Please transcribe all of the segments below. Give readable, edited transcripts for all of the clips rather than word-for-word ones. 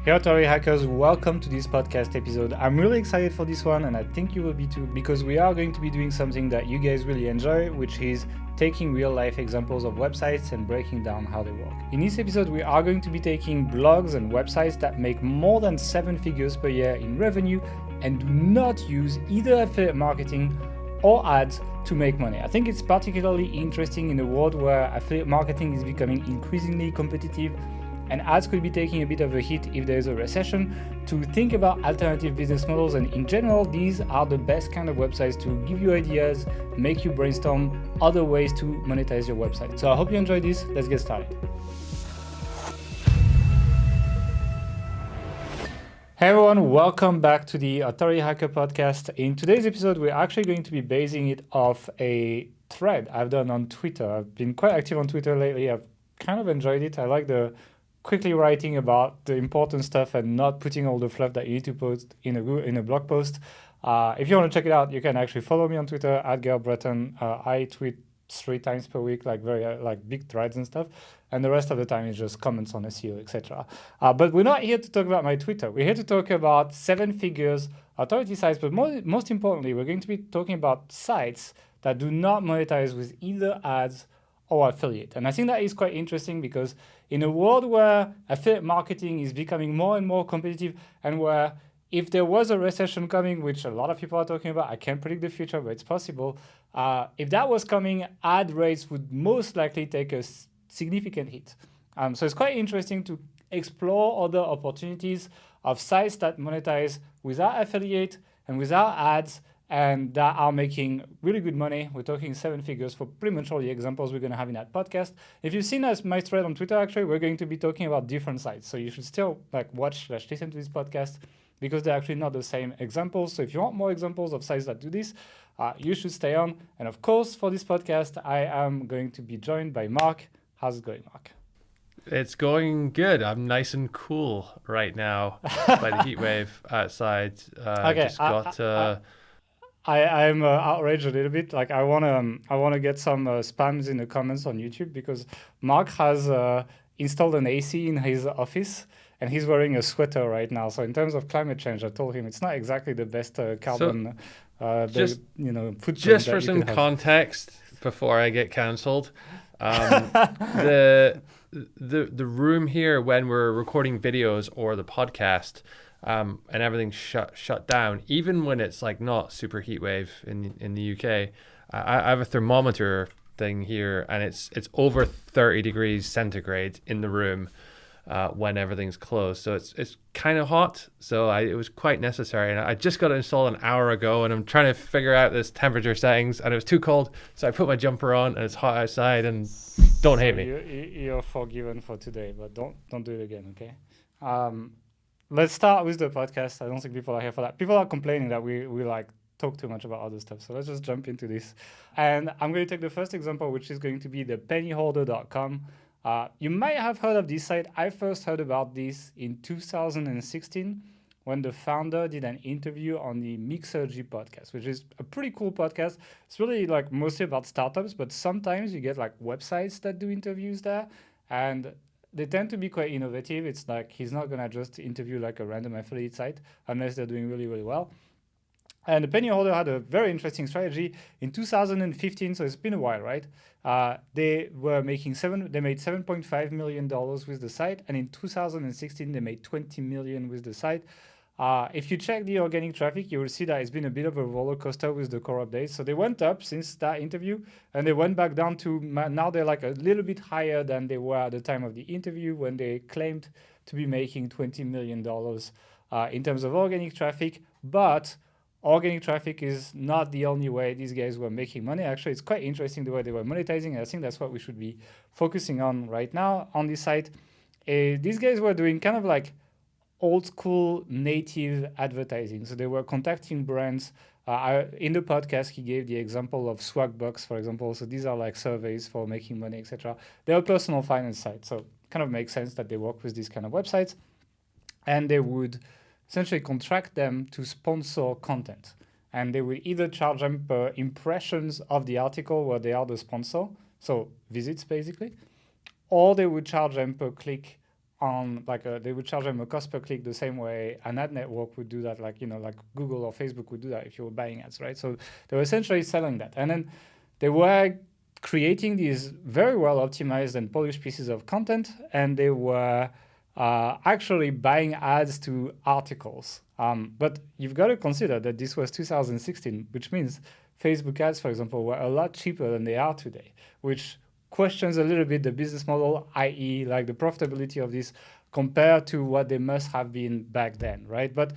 Hey Authority Hackers, welcome to this podcast episode. I'm really excited for this one and I think you will be too, because we are going to be doing something that you guys really enjoy, which is taking real life examples of websites and breaking down how they work. In this episode, we are going to be taking blogs and websites that make more than 7 figures per year in revenue and do not use either affiliate marketing or ads to make money. I think it's particularly interesting in a world where affiliate marketing is becoming increasingly competitive and ads could be taking a bit of a hit if there is a recession, to think about alternative business models. And in general, these are the best kind of websites to give you ideas, make you brainstorm other ways to monetize your website. So I hope you enjoyed this. Let's get started. Hey everyone, welcome back to the Authority Hacker podcast. In today's episode, we're actually going to be basing it off a thread I've done on Twitter. I've been quite active on Twitter lately. I've kind of enjoyed it. I like the quickly writing about the important stuff and not putting all the fluff that you need to post in a blog post. If you want to check it out, you can actually follow me on Twitter at Gail Breton. I tweet 3 times per week, like very big threads and stuff, and the rest of the time is just comments on SEO, etc. But we're not here to talk about my Twitter. We're here to talk about 7 figures authority sites, but most importantly, we're going to be talking about sites that do not monetize with either ads or affiliate. And I think that is quite interesting because in a world where affiliate marketing is becoming more and more competitive, and where if there was a recession coming, which a lot of people are talking about, I can't predict the future, but it's possible. If that was coming, ad rates would most likely take a significant hit. So it's quite interesting to explore other opportunities of sites that monetize without affiliate and without ads, and that are making really good money. We're talking 7 figures for pretty much all the examples we're going to have in that podcast. If you've seen my thread on Twitter, actually, we're going to be talking about different sites. So you should still watch/listen to this podcast because they're actually not the same examples. So if you want more examples of sites that do this, you should stay on. And of course, for this podcast, I am going to be joined by Mark. How's it going, Mark? It's going good. I'm nice and cool right now by the heat wave outside. Okay. I'm outraged a little bit. Like I wanna get some spams in the comments on YouTube because Mark has installed an AC in his office and he's wearing a sweater right now. So in terms of climate change, I told him it's not exactly the best carbon footprint. Just for some context, before I get cancelled, the room here when we're recording videos or the podcast. And everything's shut down, even when it's like not super heat wave in the UK. I have a thermometer thing here, and it's over 30 degrees centigrade in the room when everything's closed. So it's kind of hot. So it was quite necessary, and I just got it installed an hour ago, and I'm trying to figure out this temperature settings, and it was too cold, so I put my jumper on, and it's hot outside, and don't hate me. You're forgiven for today, but don't do it again, okay? Let's start with the podcast. I don't think people are here for that. People are complaining that we talk too much about other stuff. So let's just jump into this. And I'm going to take the first example, which is going to be the pennyholder.com. You might have heard of this site. I first heard about this in 2016 when the founder did an interview on the Mixergy podcast, which is a pretty cool podcast. It's really mostly about startups, but sometimes you get websites that do interviews there. And they tend to be quite innovative. It's he's not going to just interview a random affiliate site unless they're doing really, really well. And the penny holder had a very interesting strategy. In 2015, so it's been a while, right? They made $7.5 million with the site. And in 2016, they made $20 million with the site. If you check the organic traffic, you will see that it's been a bit of a roller coaster with the core updates. So they went up since that interview, and they went back down to now they're a little bit higher than they were at the time of the interview when they claimed to be making $20 million in terms of organic traffic. But organic traffic is not the only way these guys were making money. Actually, it's quite interesting the way they were monetizing, and I think that's what we should be focusing on right now on this site. These guys were doing kind of old school native advertising. So they were contacting brands. In the podcast, he gave the example of Swagbucks, for example. So these are surveys for making money, etc. They're a personal finance site. So it kind of makes sense that they work with these kind of websites. And they would essentially contract them to sponsor content. And they would either charge them per impressions of the article where they are the sponsor, so visits basically, or they would charge them per click on they would charge them a cost per click the same way an ad network would do that, like like Google or Facebook would do that if you were buying ads, right? So they were essentially selling that, and then they were creating these very well optimized and polished pieces of content, and they were actually buying ads to articles. But you've got to consider that this was 2016, which means Facebook ads, for example, were a lot cheaper than they are today, which questions a little bit the business model, i.e., like the profitability of this compared to what they must have been back then, right? But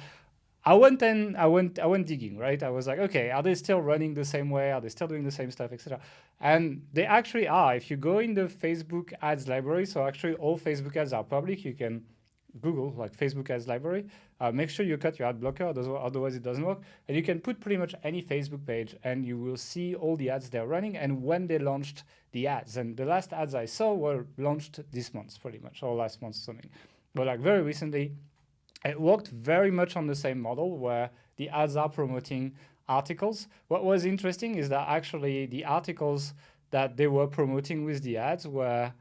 I went digging, right? I was like, okay, are they still running the same way? Are they still doing the same stuff, etc.? And they actually are. If you go in the Facebook ads library, so actually all Facebook ads are public. You can Google like Facebook ads library. Make sure you cut your ad blocker, otherwise it doesn't work. And you can put pretty much any Facebook page, and you will see all the ads they're running and when they launched the ads. And the last ads I saw were launched this month, pretty much, or last month or something. But like very recently, it worked very much on the same model where the ads are promoting articles. What was interesting is that actually the articles that they were promoting with the ads were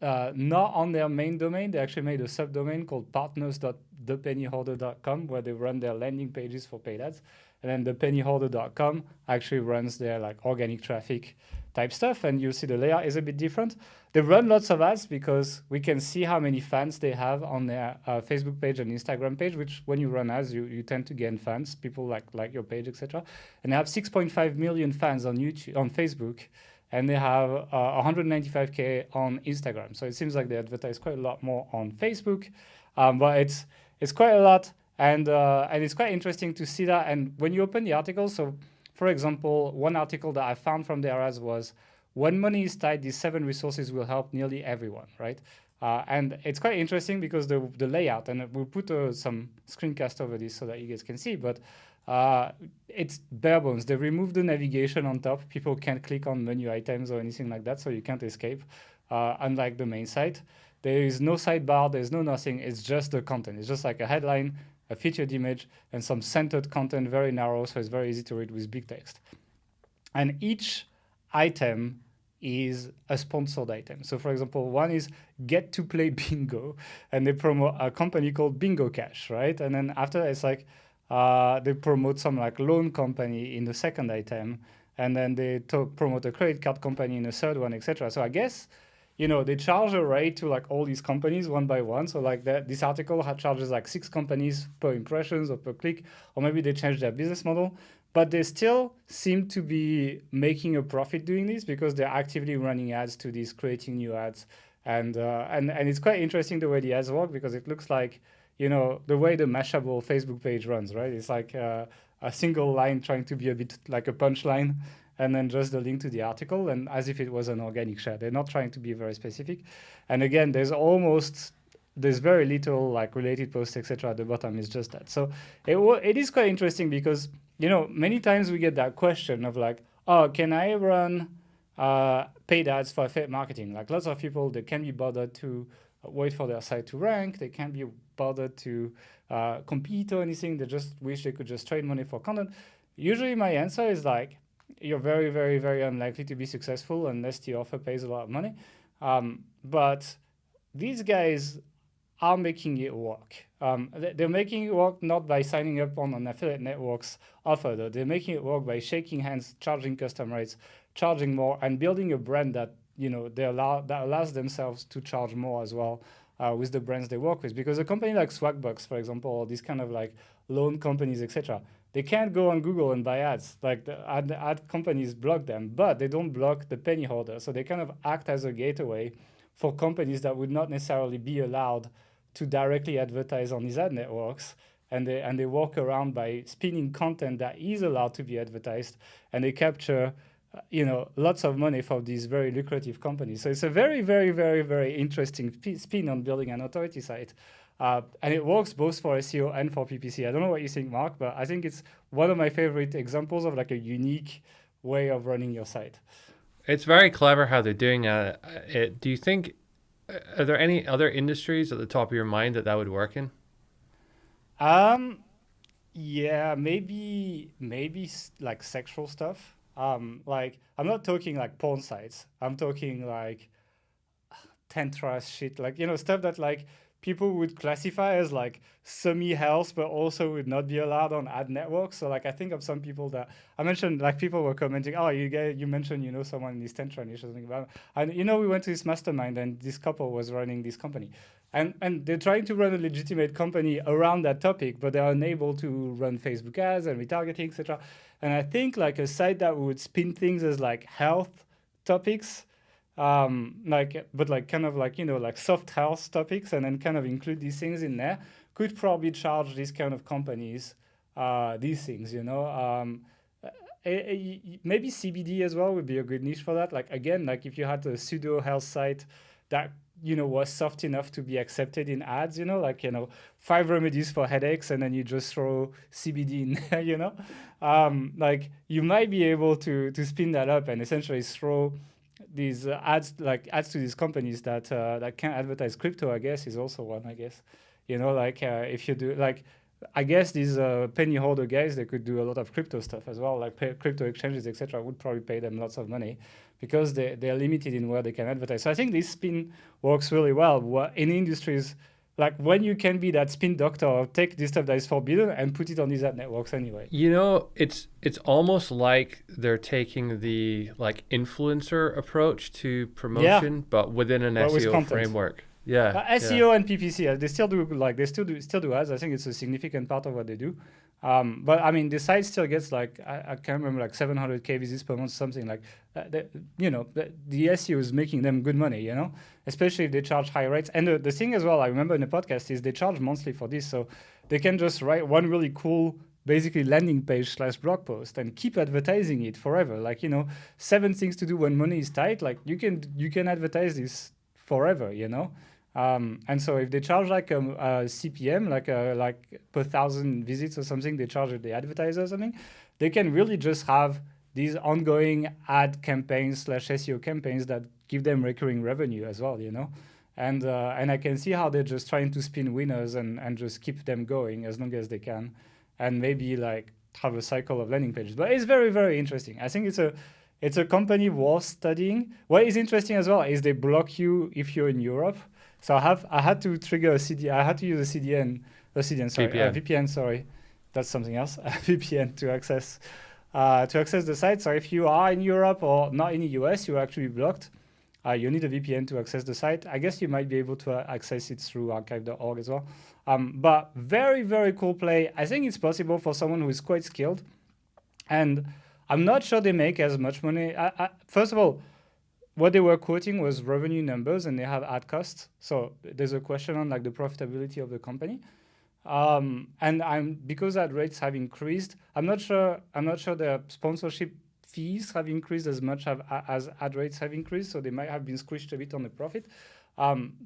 not on their main domain. They actually made a subdomain called partners.thepennyholder.com where they run their landing pages for paid ads. And then thepennyholder.com actually runs their like organic traffic type stuff. And you see the layout is a bit different. They run lots of ads because we can see how many fans they have on their Facebook page and Instagram page, which when you run ads, you tend to gain fans, people like your page, etc. And they have 6.5 million fans on YouTube, on Facebook, and they have 195K on Instagram. So it seems like they advertise quite a lot more on Facebook, but it's quite a lot, and it's quite interesting to see that. And when you open the article, so for example, one article that I found from their ads was, when money is tight, these 7 resources will help nearly everyone, right? And it's quite interesting because the layout, and we'll put some screencast over this so that you guys can see, but it's bare bones. They removed the navigation on top. People can't click on menu items or anything like that, so you can't escape, unlike the main site. There is no sidebar, there's no nothing, it's just the content. It's just like a headline, a featured image, and some centered content, very narrow, so it's very easy to read with big text. And each item is a sponsored item. So for example, one is get to play bingo, and they promote a company called Bingo Cash, right? And then after that, it's like they promote some like loan company in the second item, and then they promote a credit card company in the third one, etc. So I guess, they charge a rate to like all these companies one by one. So like this article charges like 6 companies per impressions or per click, or maybe they changed their business model. But they still seem to be making a profit doing this because they're actively running ads to these, creating new ads. And it's quite interesting the way the ads work, because it looks like, the way the Mashable Facebook page runs, right? It's like a single line trying to be a bit like a punchline, and then just the link to the article, and as if it was an organic share. They're not trying to be very specific. And again, there's very little like related posts, etc. at the bottom. It's just that. So it is quite interesting because, many times we get that question of like, oh, can I run paid ads for affiliate marketing? Like lots of people, they can't be bothered to wait for their site to rank. They can't be bothered to compete or anything. They just wish they could just trade money for content. Usually my answer is like, you're very, very, very unlikely to be successful unless the offer pays a lot of money. But these guys are making it work. They're making it work not by signing up on an affiliate network's offer, though. They're making it work by shaking hands, charging custom rates, charging more, and building a brand that that allows themselves to charge more as well with the brands they work with. Because a company like Swagbucks, for example, or these kind of like loan companies, etc., they can't go on Google and buy ads. Like the ad companies block them, but they don't block the penny holder. So they kind of act as a gateway for companies that would not necessarily be allowed to directly advertise on these ad networks, and they walk around by spinning content that is allowed to be advertised, and they capture lots of money for these very lucrative companies. So it's a very, very, very, very interesting spin on building an authority site. And it works both for SEO and for PPC. I don't know what you think, Mark, but I think it's one of my favorite examples of like a unique way of running your site. It's very clever how they're doing it. Do you think, are there any other industries at the top of your mind that would work in? Yeah, maybe like sexual stuff. Like I'm not talking like porn sites. I'm talking like tantra shit, like stuff that like people would classify as like semi-health, but also would not be allowed on ad networks. So like I think of some people that I mentioned, like people were commenting, oh, you mentioned someone in this Tentra niche or something about, and we went to this mastermind and this couple was running this company, and they're trying to run a legitimate company around that topic, but they're unable to run Facebook ads and retargeting, etc. And I think like a site that would spin things as like health topics, but like kind of like like soft health topics, and then kind of include these things in there, could probably charge these kind of companies these things. Maybe CBD as well would be a good niche for that. Like again, like if you had a pseudo health site that was soft enough to be accepted in ads, like 5 remedies for headaches, and then you just throw CBD in there, like you might be able to spin that up and essentially throw these ads to these companies that can advertise crypto. I guess is also one. I guess if you do like. I guess these penny holder guys, they could do a lot of crypto stuff as well, like crypto exchanges, etc. Would probably pay them lots of money because they're limited in where they can advertise. So I think this spin works really well in industries like when you can be that spin doctor or take this stuff that is forbidden and put it on these ad networks anyway. It's almost like they're taking the like influencer approach to promotion, but within an SEO framework. Yeah, SEO and PPC, they still do ads. I think it's a significant part of what they do. But I mean, the site still gets like I can't remember, like 700K visits per month, something like the SEO is making them good money, especially if they charge high rates. And the thing as well, I remember in the podcast, is they charge monthly for this, so they can just write one really cool, basically landing page / blog post and keep advertising it forever. Like 7 things to do when money is tight. Like you can advertise this forever, and so if they charge like a CPM, like per 1,000 visits or something, they charge the advertiser or something, they can really just have these ongoing ad campaigns / SEO campaigns that give them recurring revenue as well, and I can see how they're just trying to spin winners and just keep them going as long as they can, and maybe like have a cycle of landing pages. But it's very, very interesting. I think it's a company worth studying. What is interesting as well is they block you if you're in Europe. So I had to trigger a CDN. I had to use a VPN. Sorry, that's something else. A VPN to access the site. So if you are in Europe or not in the US, you're actually blocked. You need a VPN to access the site. I guess you might be able to access it through archive.org as well. But very, very cool play. I think it's possible for someone who is quite skilled, and I'm not sure they make as much money. First of all, what they were quoting was revenue numbers, and they have ad costs. So there's a question on like the profitability of the company. And because ad rates have increased, I'm not sure their sponsorship fees have increased as much as ad rates have increased. So they might have been squished a bit on the profit.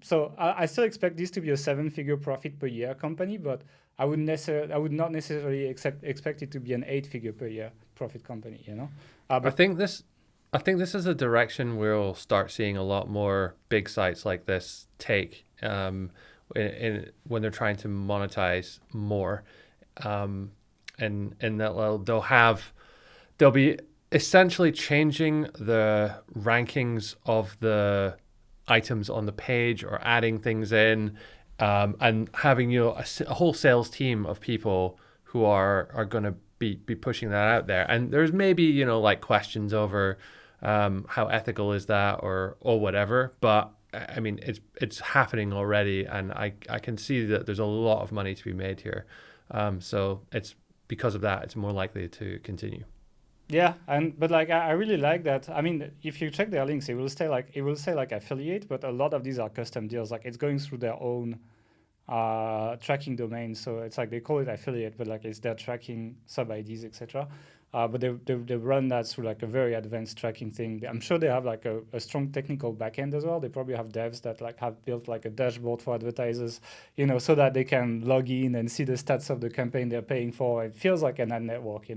So I still expect this to be a 7-figure profit per year company, but I would not necessarily expect it to be an 8-figure per year profit company. But I think this is a direction we'll start seeing a lot more big sites like this take when they're trying to monetize more, and that they'll be essentially changing the rankings of the items on the page or adding things in, and having a whole sales team of people who are going to be pushing that out there. And there's maybe like questions over how ethical is that or whatever, but I mean it's happening already, and I can see that there's a lot of money to be made here. So it's because of that it's more likely to continue. Yeah, but like I really like that. I mean, if you check their links, it will say like affiliate, but a lot of these are custom deals. Like it's going through their own tracking domain, so it's like they call it affiliate, but like it's their tracking sub IDs, etc. But they run that through like a very advanced tracking thing. I'm sure they have like a strong technical backend as well. They probably have devs that like have built like a dashboard for advertisers, so that they can log in and see the stats of the campaign they're paying for. It feels like an ad network,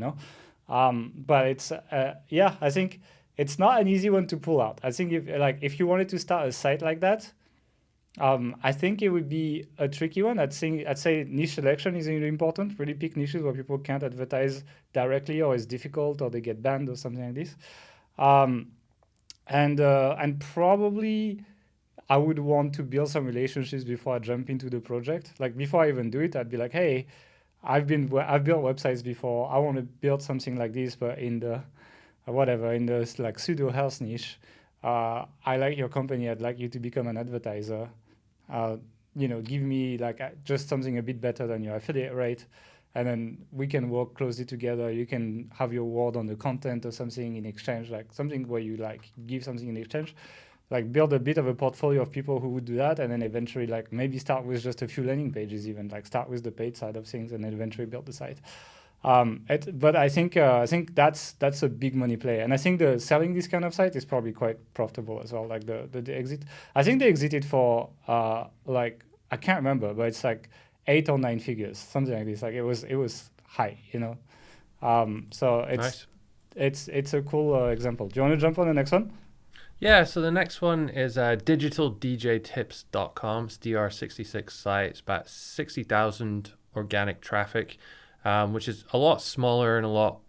But it's I think it's not an easy one to pull out. I think if you wanted to start a site like that, I think it would be a tricky one. I'd say niche selection is really important. Really pick niches where people can't advertise directly, or it's difficult, or they get banned, or something like this. And probably, I would want to build some relationships before I jump into the project. Like before I even do it, I'd be like, hey, I've built websites before. I want to build something like this, but in the whatever, in the like pseudo health niche. I like your company. I'd like you to become an advertiser. Give me like just something a bit better than your affiliate rate, and then we can work closely together. You can have your word on the content or something in exchange, like something where you like give something in exchange, like build a bit of a portfolio of people who would do that, and then eventually like maybe start with just a few landing pages, even like start with the paid side of things, and then eventually build the site. But I think that's a big money play, and I think the selling this kind of site is probably quite profitable as well. Like the exit, I think they exited for like I can't remember, but it's like 8 or 9 figures, something like this. Like it was high, So Nice. it's a cool example. Do you want to jump on the next one? Yeah, so the next one is digitaldjtips.com. It's DR66 site. It's about 60,000 organic traffic, which is a lot smaller and a lot,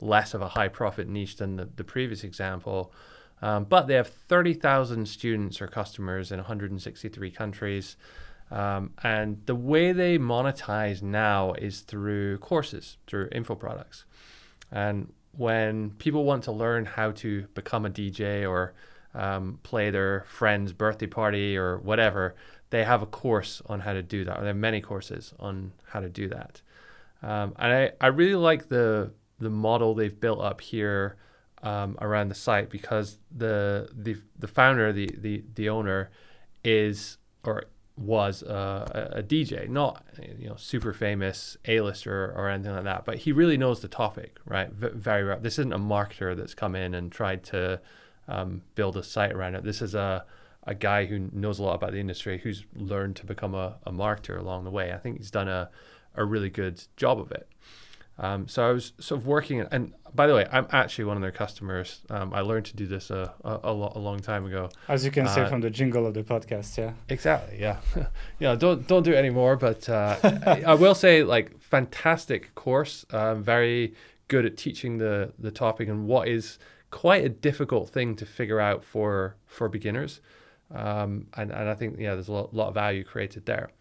less of a high profit niche than the previous example. But they have 30,000 students or customers in 163 countries. And the way they monetize now is through courses, through info products. And when people want to learn how to become a DJ or play their friend's birthday party or whatever, they have a course on how to do that. Or they have many courses on how to do that. And I really like the model they've built up here around the site, because the founder, the owner, is or was a DJ, not super famous A-lister or anything like that, but he really knows the topic, right? Very well. This isn't a marketer that's come in and tried to build a site around it. This is a guy who knows a lot about the industry, who's learned to become a marketer along the way. I think he's done a really good job of it. So I was sort of working, and by the way, I'm actually one of their customers. I learned to do this a long time ago. As you can see from the jingle of the podcast, yeah. Exactly, yeah. Don't do it anymore, but I will say, like, fantastic course. Very good at teaching the topic and what is quite a difficult thing to figure out for beginners. And I think, there's a lot of value created there.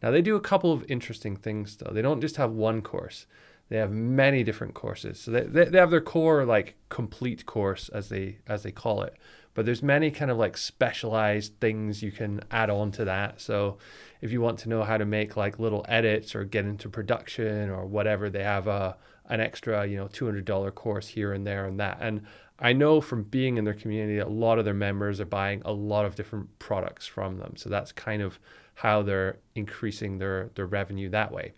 Now, they do a couple of interesting things, though. They don't just have one course. They have many different courses. So they have their core, like, complete course, as they call it. But there's many kind of like specialized things you can add on to that. So if you want to know how to make like little edits or get into production or whatever, they have an extra, $200 course here and there and that. And I know from being in their community, a lot of their members are buying a lot of different products from them. So that's kind of how they're increasing their revenue that way.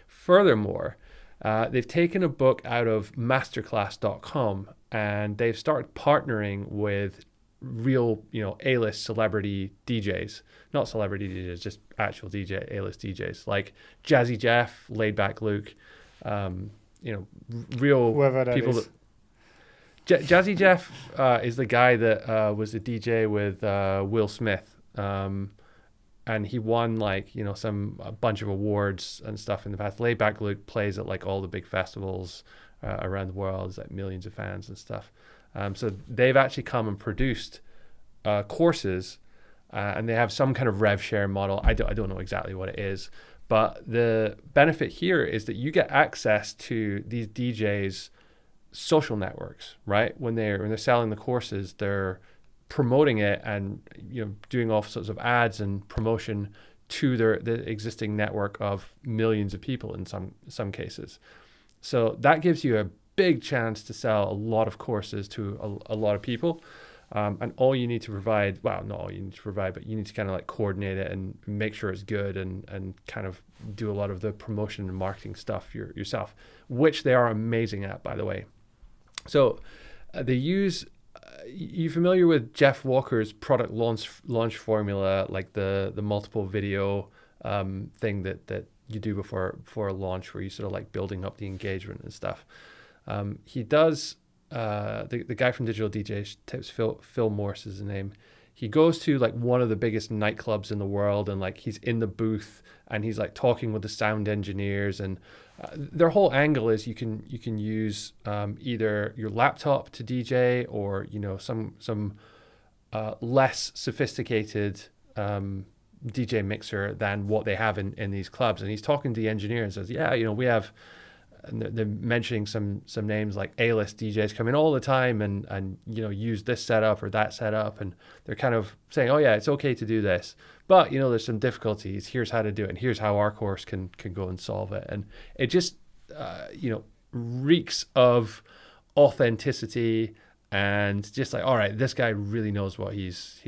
Furthermore, they've taken a book out of masterclass.com and they've started partnering with real, A-list celebrity DJs, not celebrity DJs, just actual A-list DJs like Jazzy Jeff, Laidback Luke, real whoever that people is. Jazzy Jeff is the guy that was a DJ with Will Smith. And he won a bunch of awards and stuff in the past. Laidback Luke plays at like all the big festivals around the world. There's like millions of fans and stuff. So they've actually come and produced courses, and they have some kind of rev share model. I don't know exactly what it is, but the benefit here is that you get access to these DJs' social networks, right? When they're selling the courses, they're promoting it and doing all sorts of ads and promotion to the existing network of millions of people in some cases. So that gives you a big chance to sell a lot of courses to a lot of people. And all you need to provide, well, not all you need to provide, but you need to kind of like coordinate it and make sure it's good and kind of do a lot of the promotion and marketing stuff yourself, which they are amazing at, by the way. So they use, you familiar with Jeff Walker's product launch formula, like the multiple video thing that you do before a launch, where you sort of like building up the engagement and stuff. He does, the guy from Digital DJ Tips, Phil Morse is his name. He goes to like one of the biggest nightclubs in the world, and like he's in the booth and he's like talking with the sound engineers, and their whole angle is you can use either your laptop to DJ or some less sophisticated DJ mixer than what they have in these clubs. And he's talking to the engineer and says, yeah, we have, and they're mentioning some names like A-list DJs come in all the time and use this setup or that setup, and they're kind of saying, oh yeah, it's okay to do this, but there's some difficulties. Here's how to do it, and here's how our course can go and solve it. And it just reeks of authenticity and just like, all right, this guy really knows what he's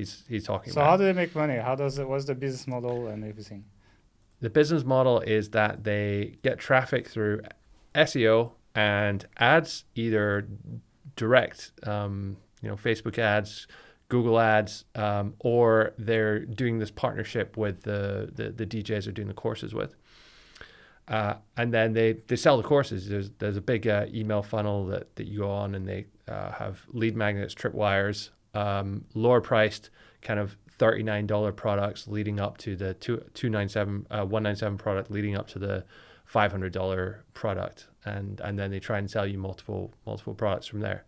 talking So about. how do they make money? What's the business model and everything? The business model is that they get traffic through SEO and ads, either direct, Facebook ads, Google ads, or they're doing this partnership with the DJs they're doing the courses with. And then they sell the courses. There's a big email funnel that you go on, and they have lead magnets, tripwires, lower priced kind of $39 products leading up to the $197 product leading up to the $500 product, and then they try and sell you multiple products from there.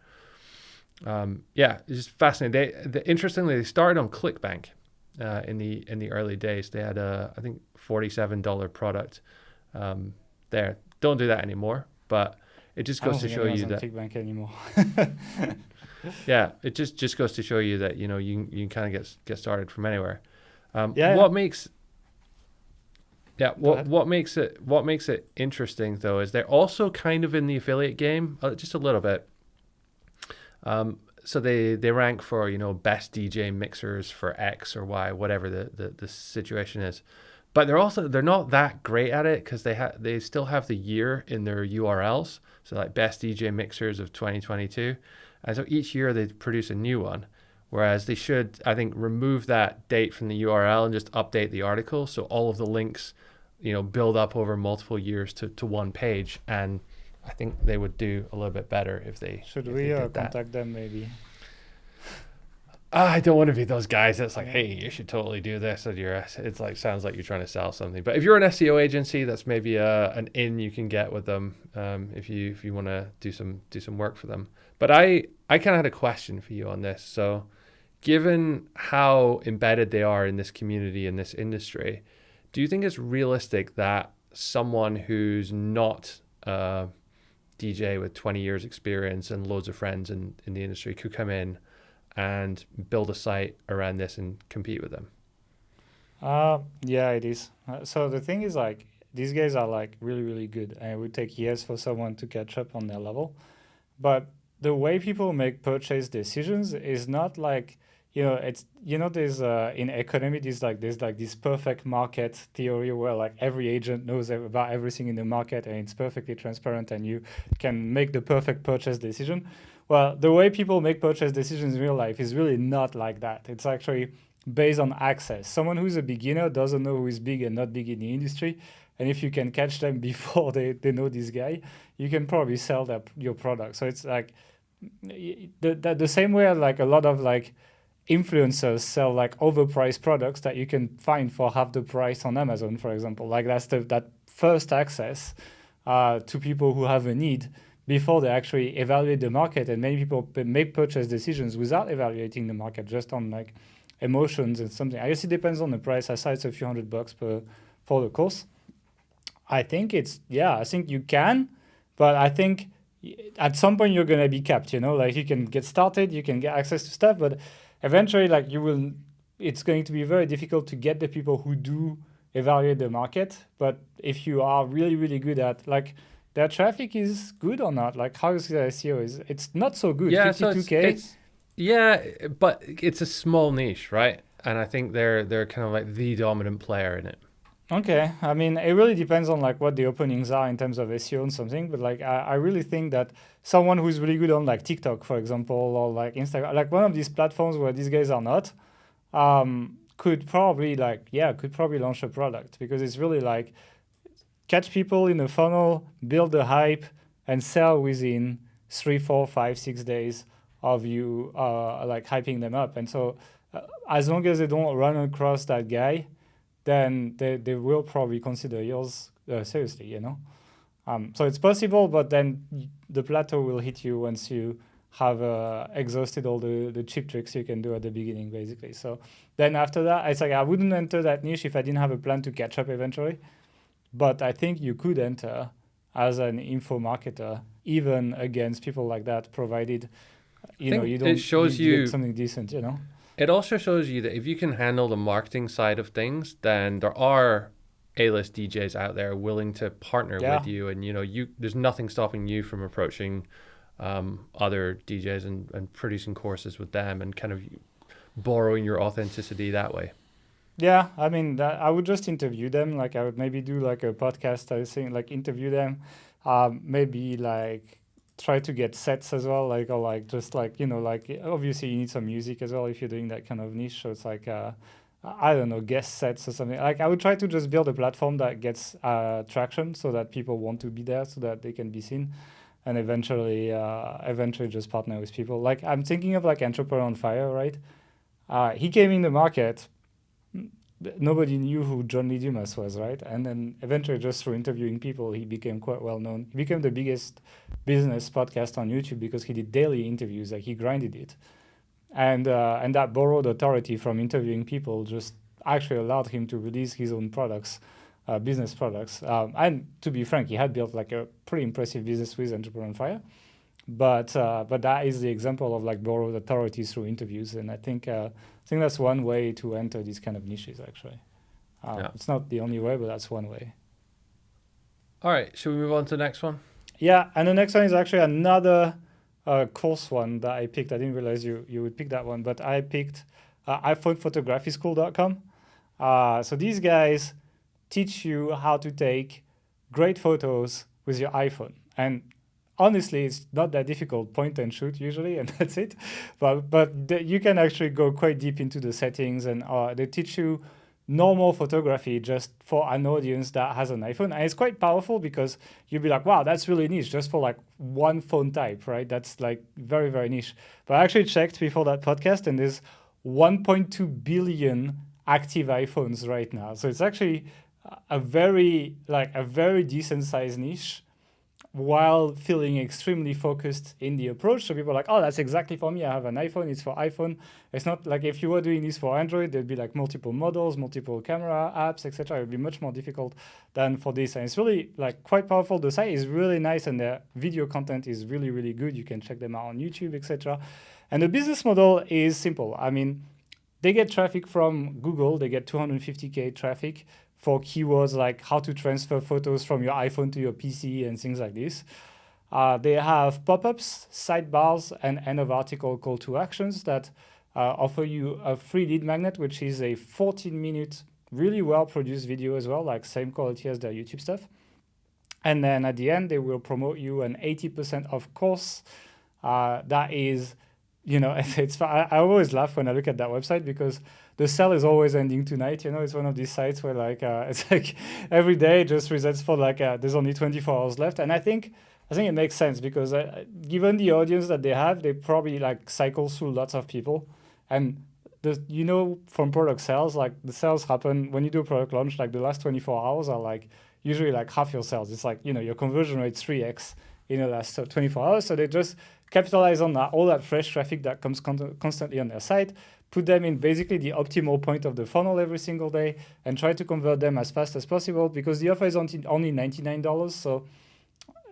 It's just fascinating. Interestingly, they started on ClickBank in the early days. They had I think $47 product there. Don't do that anymore, but it just goes to show you that ClickBank anymore. yeah, it just goes to show you that you can kind of get started from anywhere. What makes it interesting though is they're also kind of in the affiliate game just a little bit. So they rank for best DJ mixers for X or Y, whatever the situation is. But they're not that great at it because they still have the year in their URLs. So like best DJ mixers of 2022. And so each year they produce a new one. Whereas they should, I think, remove that date from the URL and just update the article. So all of the links, build up over multiple years to one page. And I think they would do a little bit better if they Should if we they did that. contact them maybe? I don't want to be those guys that's like, hey, you should totally do this. And it's like, sounds like you're trying to sell something. But if you're an SEO agency, that's maybe an in you can get with them if you want to do some work for them. But I kind of had a question for you on this. So given how embedded they are in this community, in this industry, do you think it's realistic that someone who's not a DJ with 20 years experience and loads of friends in the industry could come in and build a site around this and compete with them? Yeah, it is. So the thing is, like, these guys are like really, really good, and it would take years for someone to catch up on their level. But the way people make purchase decisions is not like, it's, there's in economy, there's this perfect market theory where like every agent knows about everything in the market and it's perfectly transparent and you can make the perfect purchase decision. Well, the way people make purchase decisions in real life is really not like that. It's actually based on access. Someone who's a beginner doesn't know who is big and not big in the industry. And if you can catch them before they know this guy, you can probably sell your product. So it's like the same way like a lot of like influencers sell like overpriced products that you can find for half the price on Amazon, for example. Like that's that first access to people who have a need before they actually evaluate the market. And many people make purchase decisions without evaluating the market, just on like emotions and something. I guess it depends on the price. I saw it's a few $100 for the course. I think I think you can, but I think at some point you're going to be capped, like you can get started, you can get access to stuff, but eventually like it's going to be very difficult to get the people who do evaluate the market. But if you are really, really good at like, their traffic is good or not? Like, how is their SEO? It's not so good. Yeah, 52K. So but it's a small niche, right? And I think they're kind of like the dominant player in it. Okay, I mean, it really depends on like what the openings are in terms of SEO and something. But like, I really think that someone who's really good on like TikTok, for example, or like Instagram, like one of these platforms where these guys are not, could probably launch a product, because it's really like, catch people in a funnel, build the hype, and sell within 3, 4, 5, 6 days of you like hyping them up. And so as long as they don't run across that guy, then they will probably consider yours seriously, So it's possible, but then the plateau will hit you once you have exhausted all the cheap tricks you can do at the beginning, basically. So then after that, it's like I wouldn't enter that niche if I didn't have a plan to catch up eventually. But I think you could enter as an info marketer, even against people like that, provided you think know you it don't shows you get you- something decent, you know. It also shows you that if you can handle the marketing side of things, then there are A-list DJs out there willing to partner Yeah. with you, and there's nothing stopping you from approaching other DJs and producing courses with them and kind of borrowing your authenticity that way. Yeah, I mean, I would just interview them. Like I would maybe do like a podcast. I was saying like interview them, maybe like try to get sets as well. Like or like just like like obviously you need some music as well if you're doing that kind of niche. So it's like I don't know, guest sets or something. Like I would try to just build a platform that gets traction so that people want to be there, so that they can be seen, and eventually just partner with people. Like I'm thinking of like Entrepreneur on Fire, right? He came in the market. Nobody knew who John Lee Dumas was, right? And then eventually, just through interviewing people, he became quite well known. He became the biggest business podcast on YouTube because he did daily interviews, like he grinded it, and that borrowed authority from interviewing people just actually allowed him to release his own products, business products. And to be frank, he had built like a pretty impressive business with Entrepreneur on Fire. But that is the example of like borrowed authority through interviews, and I think that's one way to enter these kind of niches. Actually, Yeah. it's not the only way, but that's one way. All right, should we move on to the next one? Yeah, and the next one is actually another course one that I picked. I didn't realize you would pick that one, but I picked iPhonePhotographyschool.com. So these guys teach you how to take great photos with your iPhone, and honestly, it's not that difficult. Point and shoot usually, and that's it. But you can actually go quite deep into the settings, and they teach you normal photography just for an audience that has an iPhone. And it's quite powerful because you'll be like, wow, that's really niche just for like one phone type, right? That's like very, very niche. But I actually checked before that podcast, and there's 1.2 billion active iPhones right now. So it's actually a very decent sized niche, while feeling extremely focused in the approach. So people are like, oh, that's exactly for me. I have an iPhone. It's for iPhone. It's not like if you were doing this for Android, there'd be like multiple models, multiple camera apps, etc. It would be much more difficult than for this. And it's really like quite powerful. The site is really nice, and their video content is really, really good. You can check them out on YouTube, etc. And the business model is simple. I mean, they get traffic from Google. They get 250K traffic for keywords like how to transfer photos from your iPhone to your PC and things like this. They have pop-ups, sidebars, and end of article call to actions that offer you a free lead magnet, which is a 14-minute, really well-produced video as well, like same quality as their YouTube stuff. And then at the end, they will promote you an 80% off course. That is, I always laugh when I look at that website because the sale is always ending tonight. It's one of these sites where like it's like every day it just resets for like there's only 24 hours left. And I think it makes sense because given the audience that they have, they probably like cycle through lots of people. And from product sales, like the sales happen when you do a product launch, like the last 24 hours are like usually like half your sales. It's like, your conversion rate 3x in the last 24 hours. So they just capitalize on that, all that fresh traffic that comes constantly on their site, put them in basically the optimal point of the funnel every single day, and try to convert them as fast as possible because the offer is only $99. So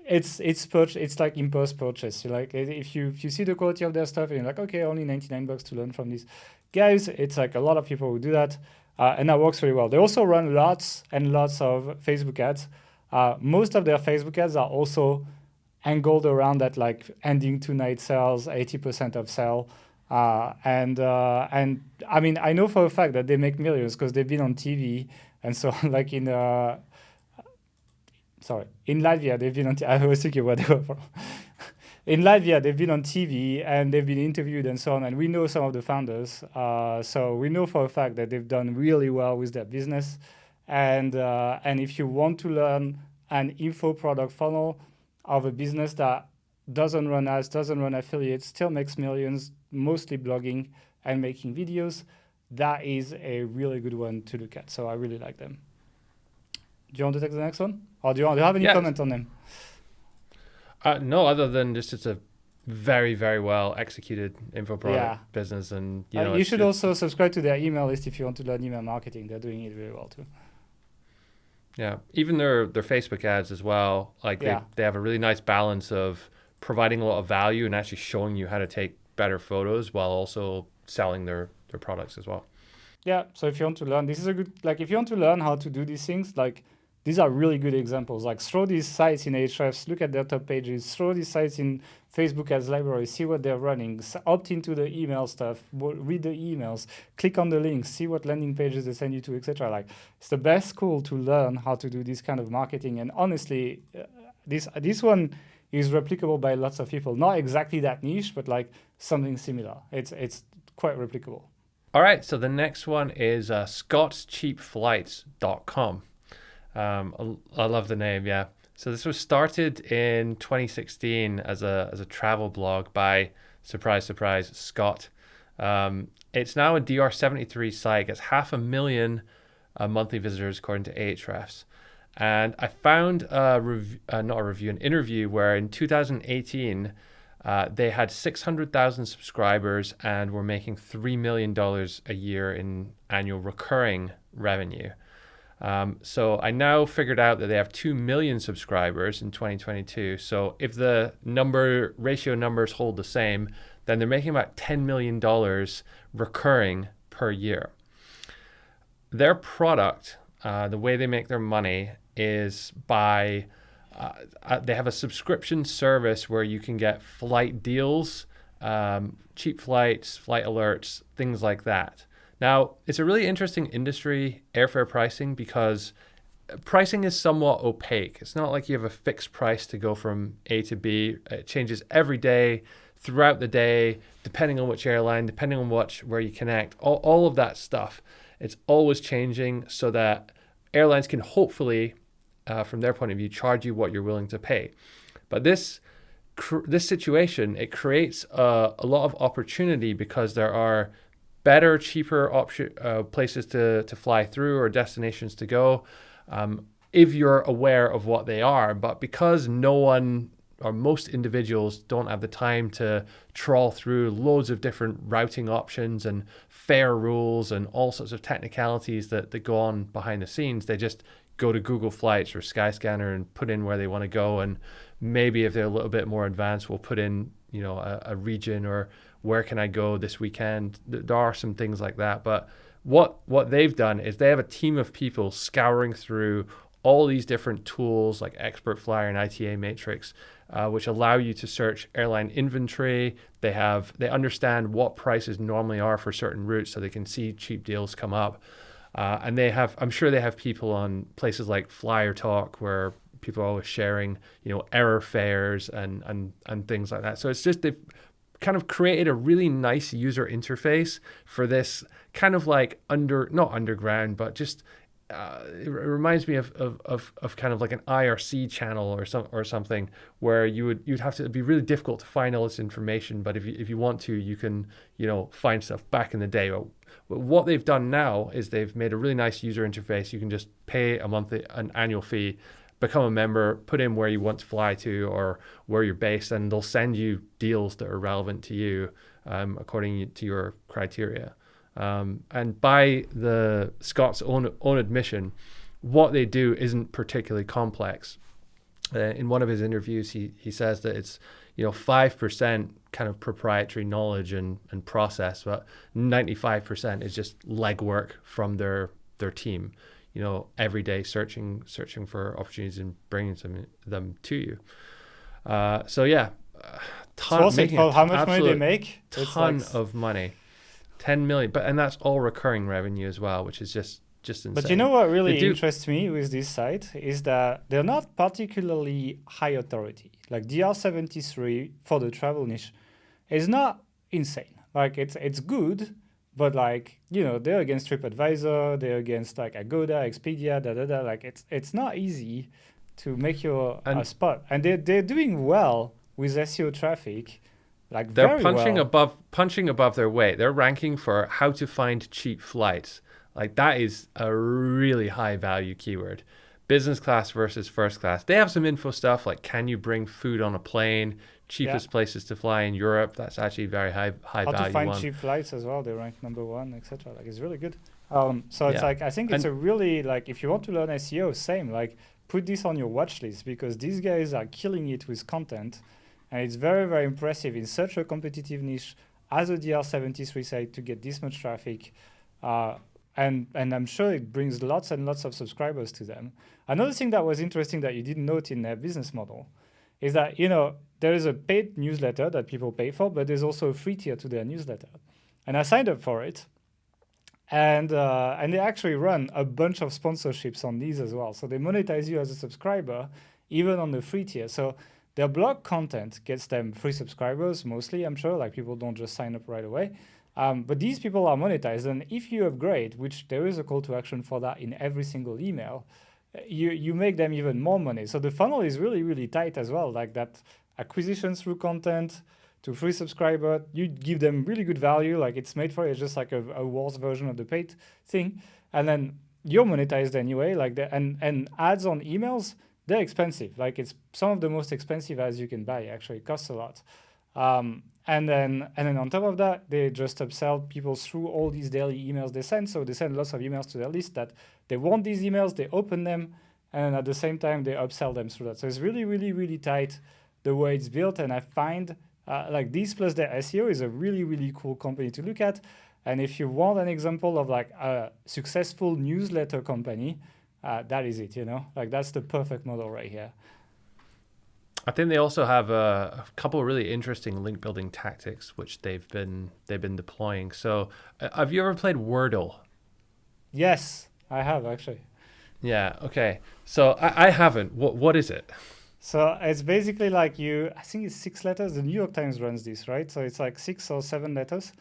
it's like impulse purchase. You're like, if you see the quality of their stuff and you're like, okay, only $99 to learn from these guys, it's like a lot of people who do that. And that works very well. They also run lots and lots of Facebook ads. Most of their Facebook ads are also angled around that like ending tonight sales, 80% of sale. And I mean, I know for a fact that they make millions because they've been on TV. And so like in Latvia, they've been on I was thinking what they were from. In Latvia, they've been on TV and they've been interviewed and so on. And we know some of the founders. So we know for a fact that they've done really well with their business. And if you want to learn an info product funnel of a business that doesn't run ads, doesn't run affiliates, still makes millions, mostly blogging and making videos, that is a really good one to look at. So I really like them. Do you want to take the next one? Or do you have any comment on them? No, other than just it's a very, very well executed info product business. And you should also subscribe to their email list if you want to learn email marketing. They're doing it very well too. Yeah, even their Facebook ads as well. Like they have a really nice balance of providing a lot of value and actually showing you how to take better photos while also selling their products as well. Yeah, so if you want to learn, this is a good, like if you want to learn how to do these things, like these are really good examples. Like throw these sites in Ahrefs, look at their top pages, throw these sites in Facebook Ads Library, see what they're running, opt into the email stuff, read the emails, click on the links, see what landing pages they send you to, etc. Like it's the best school to learn how to do this kind of marketing. And honestly, this one is replicable by lots of people. Not exactly that niche, but like something similar. It's quite replicable. All right, so the next one is scottscheapflights.com. I love the name, yeah. So this was started in 2016 as a travel blog by, surprise, surprise, Scott. It's now a DR73 site, gets 500,000 monthly visitors according to Ahrefs. And I found an interview where in 2018, they had 600,000 subscribers and were making $3 million a year in annual recurring revenue. So I now figured out that they have 2 million subscribers in 2022. So if the ratio numbers hold the same, then they're making about $10 million recurring per year. Their product, the way they make their money is by they have a subscription service where you can get flight deals, cheap flights, flight alerts, things like that. Now, it's a really interesting industry, airfare pricing, because pricing is somewhat opaque. It's not like you have a fixed price to go from A to B. It changes every day, throughout the day, depending on which airline, depending on where you connect, all of that stuff. It's always changing so that airlines can hopefully, from their point of view, charge you what you're willing to pay. But this situation, it creates a lot of opportunity because there are better, cheaper places to fly through or destinations to go if you're aware of what they are. But because no one or most individuals don't have the time to trawl through loads of different routing options and fare rules and all sorts of technicalities that go on behind the scenes, they just go to Google Flights or Skyscanner and put in where they want to go. And maybe if they're a little bit more advanced, we'll put in, a region or where can I go this weekend. There are some things like that. But what they've done is they have a team of people scouring through all these different tools like Expert Flyer and ITA Matrix, which allow you to search airline inventory. They understand what prices normally are for certain routes, so they can see cheap deals come up. And I'm sure they have people on places like Flyer Talk where people are always sharing, error fares and things like that. So it's just they've kind of created a really nice user interface for this kind of like not underground, but just it reminds me of kind of like an IRC channel or something where you'd have to be really difficult to find all this information, but if you want to, you can find stuff back in the day. What they've done now is they've made a really nice user interface. You can just pay an annual fee, become a member, put in where you want to fly to or where you're based, and they'll send you deals that are relevant to you according to your criteria. And by Scott's own admission, what they do isn't particularly complex. In one of his interviews, he says that it's 5% kind of proprietary knowledge and process, but 95% is just legwork from their team. Every day searching for opportunities and bringing them to you. So yeah, how much money they make? Ton of money. 10 million, and that's all recurring revenue as well, which is just insane. But what really interests me with this site is that they're not particularly high authority. Like DR73 for the travel niche is not insane. Like it's good, but they're against TripAdvisor, they're against like Agoda, Expedia, Like it's not easy to make your spot, and they're doing well with SEO traffic. They're punching above their weight. They're ranking for how to find cheap flights. Like that is a really high value keyword. business class versus first class. They have some info stuff like, can you bring food on a plane? Cheapest places to fly in Europe. That's actually very high How to value find one. cheap flights as well. They rank number one, etc. Like it's really good. So it's Yeah. like I think it's And a really like if you want to learn SEO, same like put this on your watch list because these guys are killing it with content, and it's very very impressive in such a competitive niche as a DR73 site to get this much traffic, and I'm sure it brings lots and lots of subscribers to them. Another thing that was interesting that you didn't note in their business model is that there is a paid newsletter that people pay for, but there's also a free tier to their newsletter, and I signed up for it. And they actually run a bunch of sponsorships on these as well. So they monetize you as a subscriber, even on the free tier. So their blog content gets them free subscribers mostly, I'm sure. Like people don't just sign up right away. But these people are monetized. And if you upgrade, which there is a call to action for that in every single email, you make them even more money. So the funnel is really, really tight as well. Like that acquisition through content, to free subscriber, you give them really good value, like it's made for it, it's just like a worse version of the paid thing, and then you're monetized anyway, like and ads on emails, they're expensive, like it's some of the most expensive ads you can buy, actually it costs a lot. And then on top of that, they just upsell people through all these daily emails they send. So they send lots of emails to their list that they want these emails, they open them, and at the same time they upsell them through that. So it's really, really, really tight the way it's built, and I find like this plus their SEO is a really, really cool company to look at. And if you want an example of like a successful newsletter company, that is it, like that's the perfect model right here. I think they also have a couple of really interesting link building tactics which they've been deploying. So, have you ever played Wordle? Yes, I have actually. Yeah. Okay. So I haven't. What is it? So it's basically like I think it's 6 letters. The New York Times runs this, right? So it's like 6 or 7 letters.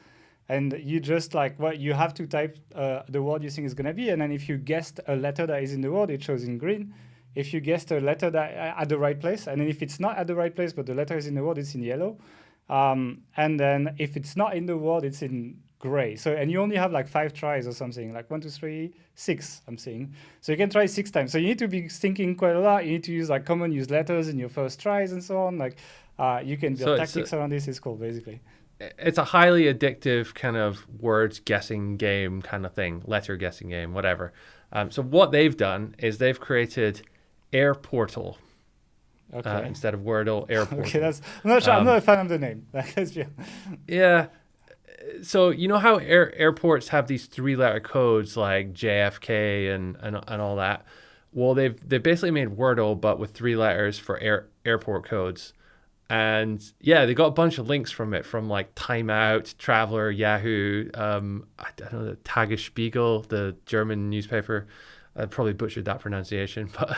And you just you have to type the word you think is going to be. And then if you guessed a letter that is in the word, it shows in green. If you guessed a letter that at the right place, and then if it's not at the right place, but the letter is in the word, it's in yellow. And then if it's not in the word, it's in gray. So, and you only have like 5 tries or something, like 1, 2, 3, 6, I'm seeing. So you can try 6 times. So you need to be thinking quite a lot. You need to use like common use letters in your first tries and so on. Like you can build tactics around this. It's cool, basically. It's a highly addictive kind of words guessing game kind of thing, letter guessing game, whatever. So what they've done is they've created Airportal. Okay. Instead of Wordle, Airportal. Okay, I'm not sure. I'm not a fan of the name. Yeah. So you know how airports have these 3-letter codes like JFK and all that. Well, they've basically made Wordle but with 3 letters for airport codes, and yeah, they got a bunch of links from it, from like Time Out, Traveler, Yahoo. I don't know, the Tagesspiegel, the German newspaper. I probably butchered that pronunciation, but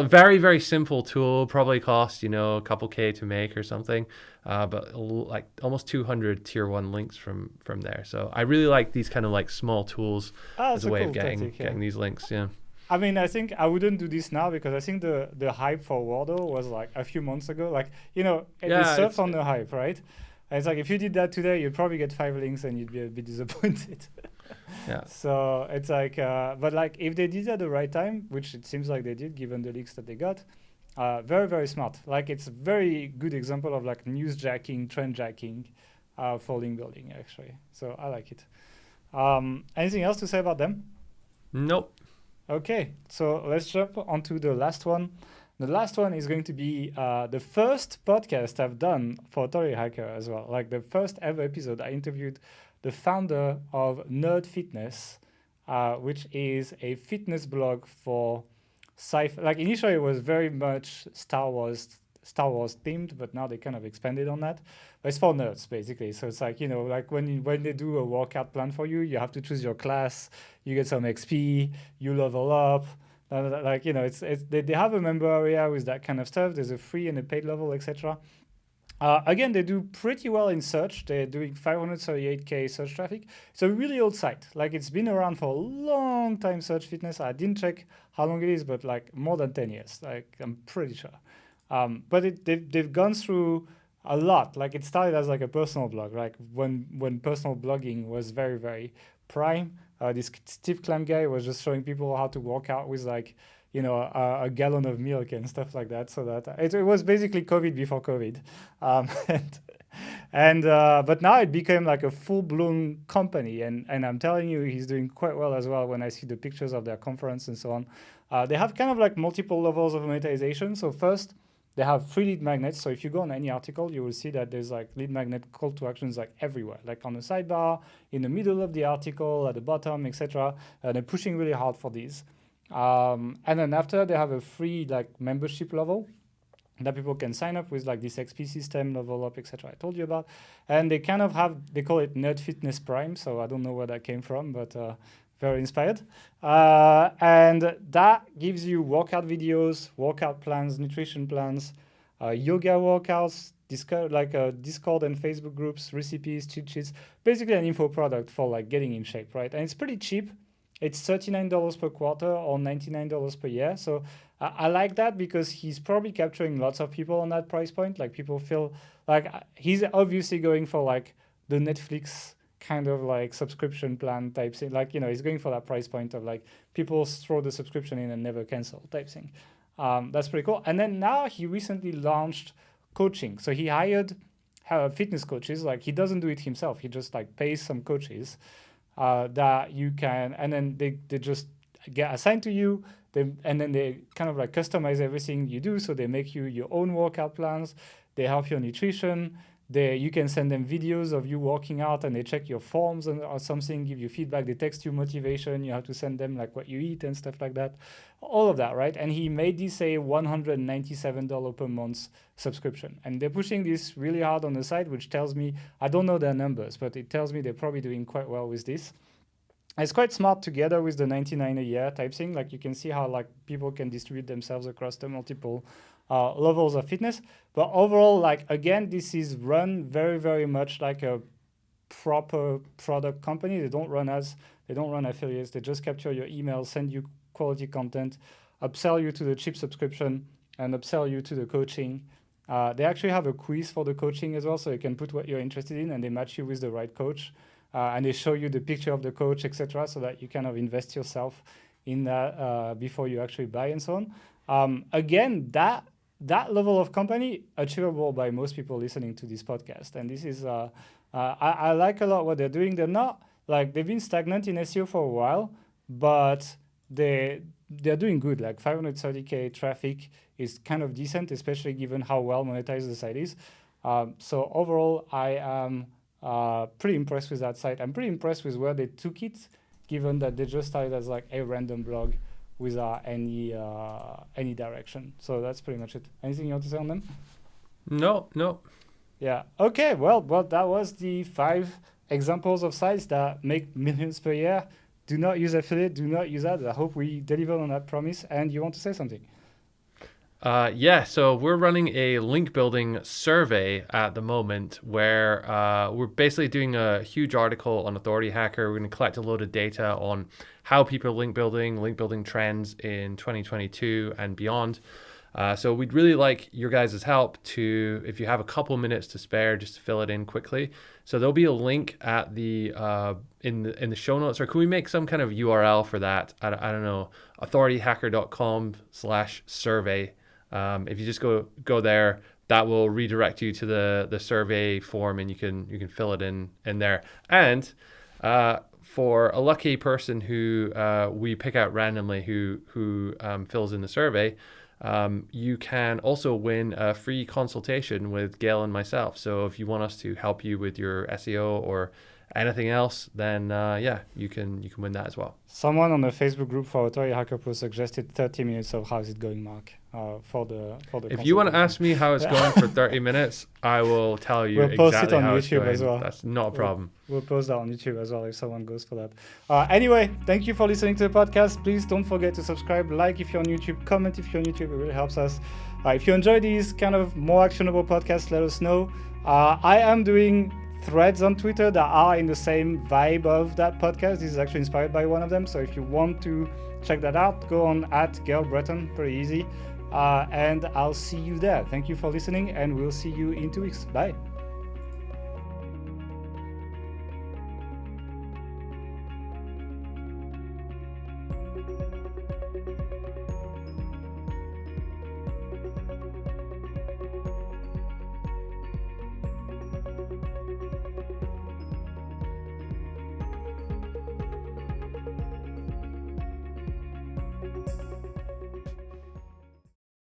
very, very simple tool. Probably cost a couple K to make or something, but like almost 200 tier 1 links from there. So I really like these kind of like small tools as a way of getting these links. Yeah. I mean, I think I wouldn't do this now because I think the hype for Wordle was like a few months ago. Like they surf on the hype, right? And it's like if you did that today, you'd probably get 5 links and you'd be a bit disappointed. Yeah. So it's like, but like if they did it at the right time, which it seems like they did, given the leaks that they got, very, very smart. Like it's a very good example of like news jacking, trend jacking, for link building actually. So I like it. Anything else to say about them? Nope. Okay, so let's jump onto the last one. The last one is going to be the first podcast I've done for Authority Hacker as well. Like the first ever episode, I interviewed the founder of Nerd Fitness, which is a fitness blog for sci-fi. Like initially it was very much Star Wars themed, but now they kind of expanded on that. But it's for nerds basically. So it's like, like when they do a workout plan for you, you have to choose your class, you get some XP, you level up. They have a member area with that kind of stuff. There's a free and a paid level, etc. Again, they do pretty well in search. They're doing 538K search traffic. It's a really old site. Like it's been around for a long time, Search Fitness. I didn't check how long it is, but like more than 10 years. Like I'm pretty sure. But they've gone through a lot. Like it started as like a personal blog, like when personal blogging was very, very prime. This Steve Clamp guy was just showing people how to work out with like, a gallon of milk and stuff like that. So that it was basically COVID before COVID. But now it became like a full-blown company, and I'm telling you, he's doing quite well as well when I see the pictures of their conference and so on. They have kind of like multiple levels of monetization. So first, they have free lead magnets. So if you go on any article, you will see that there's like lead magnet call to actions like everywhere, like on the sidebar, in the middle of the article, at the bottom, etc. They're pushing really hard for these. And then after, they have a free like membership level that people can sign up with, like this XP system, level up, etc. I told you about. And they kind of they call it Nerd Fitness Prime. So I don't know where that came from, but very inspired. And that gives you workout videos, workout plans, nutrition plans, yoga workouts, Discord and Facebook groups, recipes, cheat sheets, basically an info product for like getting in shape, right? And it's pretty cheap. It's $39 per quarter or $99 per year. So I like that because he's probably capturing lots of people on that price point. Like people feel like he's obviously going for like the Netflix kind of like subscription plan type thing. Like, he's going for that price point of like people throw the subscription in and never cancel type thing. That's pretty cool. And then now he recently launched coaching. So he hired fitness coaches. Like he doesn't do it himself. He just like pays some coaches that you can, and then they just get assigned to you. And then they kind of like customize everything you do. So they make you your own workout plans. They help your nutrition. You can send them videos of you working out, and they check your forms or something, give you feedback. They text you motivation. You have to send them like what you eat and stuff like that. All of that, right? And he made this a $197 per month subscription. And they're pushing this really hard on the side, which tells me, I don't know their numbers, but it tells me they're probably doing quite well with this. It's quite smart together with the $99 a year type thing. Like you can see how like people can distribute themselves across the multiple levels of fitness. But overall, like again, this is run very, very much like a proper product company. They don't run affiliates. They just capture your email, send you quality content, upsell you to the cheap subscription, and upsell you to the coaching. They actually have a quiz for the coaching as well, so you can put what you're interested in, and they match you with the right coach. And they show you the picture of the coach, etc., so that you kind of invest yourself in that before you actually buy and so on. Again, that level of company achievable by most people listening to this podcast. And this is, I like a lot what they're doing. They're not like they've been stagnant in SEO for a while, but they're doing good. Like 530K traffic is kind of decent, especially given how well monetized the site is. So overall, I am pretty impressed with that site. I'm pretty impressed with where they took it, given that they just started as like a random blog without any direction. So that's pretty much it. Anything you want to say on them? No. Yeah. Okay. Well, that was the 5 examples of sites that make millions per year. Do not use affiliate. Do not use ads. I hope we delivered on that promise. And you want to say something? So we're running a link building survey at the moment where we're basically doing a huge article on Authority Hacker. We're going to collect a load of data on how people are link building trends in 2022 and beyond. So we'd really like your guys' help if you have a couple minutes to spare, just to fill it in quickly. So there'll be a link at the in the show notes, or can we make some kind of URL for that? I don't know, authorityhacker.com/survey. If you just go there, that will redirect you to the survey form, and you can fill it in there. And for a lucky person who we pick out randomly who fills in the survey, you can also win a free consultation with Gail and myself. So if you want us to help you with your SEO or anything else, then you can win that as well. Someone on the Facebook group for Authority Hacker Pro suggested 30 minutes of how's it going, Mark, for the If you want to ask me how it's going for 30 minutes, I will tell you we'll post exactly it on how YouTube it's going. as well. That's not a problem. We'll post that on YouTube as well if someone goes for that. Anyway, thank you for listening to the podcast. Please don't forget to subscribe, like if you're on YouTube, comment if you're on YouTube. It really helps us. If you enjoy these kind of more actionable podcasts, let us know. I am doing threads on Twitter that are in the same vibe of that podcast. This is actually inspired by one of them. So if you want to check that out, go on @GailBreton, pretty easy. And I'll see you there. Thank you for listening, and we'll see you in 2 weeks. Bye.